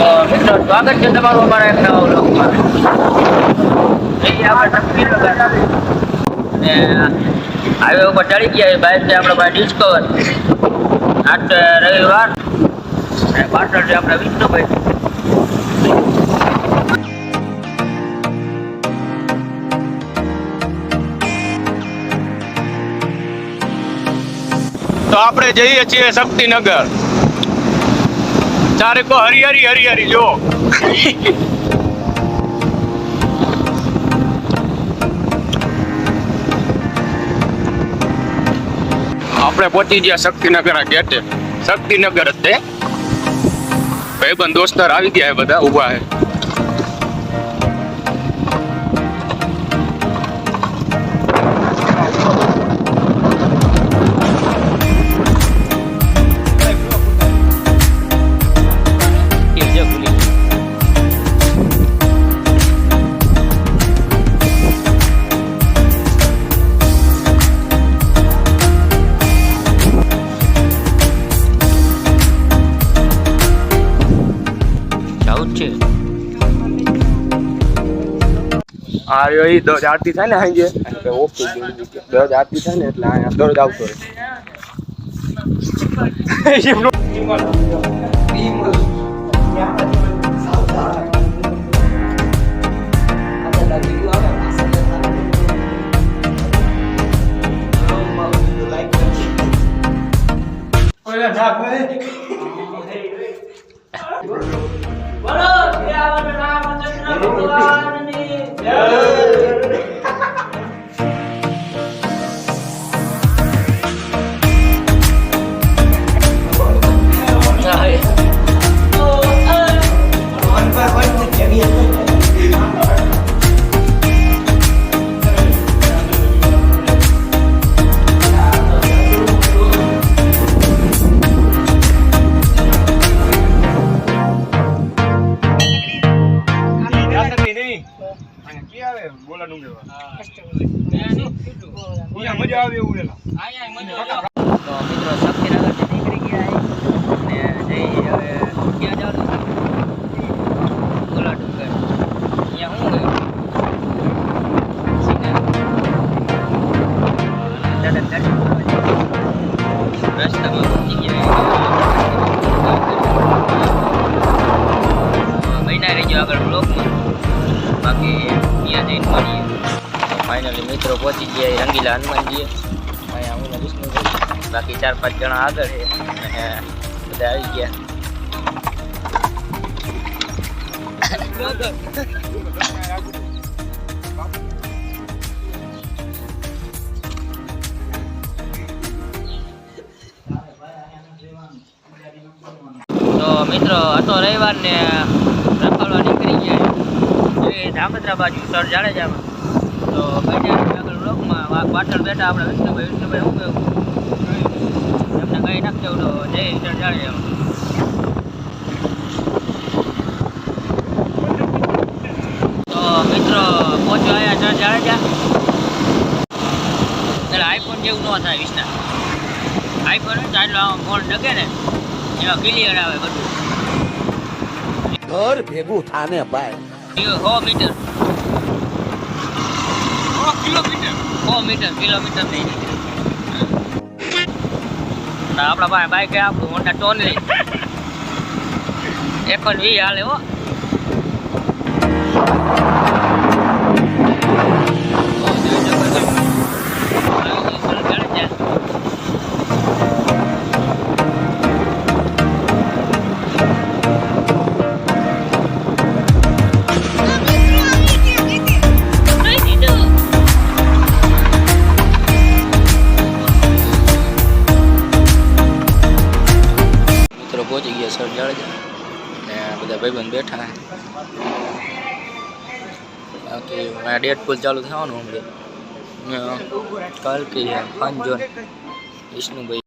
મિત્રો સ્વાગત છે તમારું અમારા એક નવા વ્લોગમાં. આપણે શક્તિનગર અને હાઈવે ઉપર ચડી ગયા બાઇક છે આપણે ભાઈ ડિસ્કવર. આજ રવિવાર અને પાછળ છે આપણે વિષ્ણુભાઈ. તો આપણે જઈએ છીએ શક્તિનગર. ચારે કો હરિયારી હરિયારી જો. આપણે પહોંચી ગયા શક્તિનગર ના ગેટે. શક્તિનગર જ તે ભાઈબંધ દોસ્તાર આવી ગયા બધા ઉભા છે. હા એ દરરોજ આરતી થાય ને સાંજે ઓકે દરરોજ આરતી થાય ને એટલે અહીંયા દરરોજ આવતો રહે. તો મિત્રો શક્તિનગરથી નીકળી ગયા અને જઈ હવે ક્યાં જવાનું છે? ગોલા ડુંગર. અહીંયા શું ગયું રસ્તામાં પહોંચી ગયા. મહિના રહી ગયો આગળ બ્લોકમાં, બાકી ત્યાં જઈને મળીએ. ફાઇનલી મિત્રો પહોંચી ગયા રંગીલા હનુમાનજીએ. અહીંયા હું વિષ્ણુભાઈ, બાકી 4-5 જણા આગળ છે અને બધા આવી ગયા. તો મિત્રો હતો રવિવાર ને રખડવા નીકળી ગયા એ ધાંગધ્રા બાજુ સર જાડેજામાં. તો ભાઈ આગળ બ્લોકમાં પાછળ બેઠા આપણે વિષ્ણુભાઈ શું કહ્યું એમને કઈ નાખજો તો જય સર જાડેજામાં. તો મિત્રો પહોંચો આવ્યા સર જાડેજા. એટલે આઈફોન જેવું ન થાય વિષ્ણા. આઈફોન ચાલો ફોન ડગે ને એમાં ક્લિયર આવે બધું. ઘર ભેગું થાને ભાઈ 100 મીટર 100 કિલોમીટર નહીં. આપણા પાસે બાઈક આપણું હોન્ડા ટોનલી 1.20 હાલે હો. પહોંચી ગયા સર જાડેજા ને બધા ભાઈબંધ બેઠા. બાકી મારા ડેટપુલ ચાલુ થવાનું હમણાં કાલ કે ફન ઝોન વિષ્ણુભાઈ.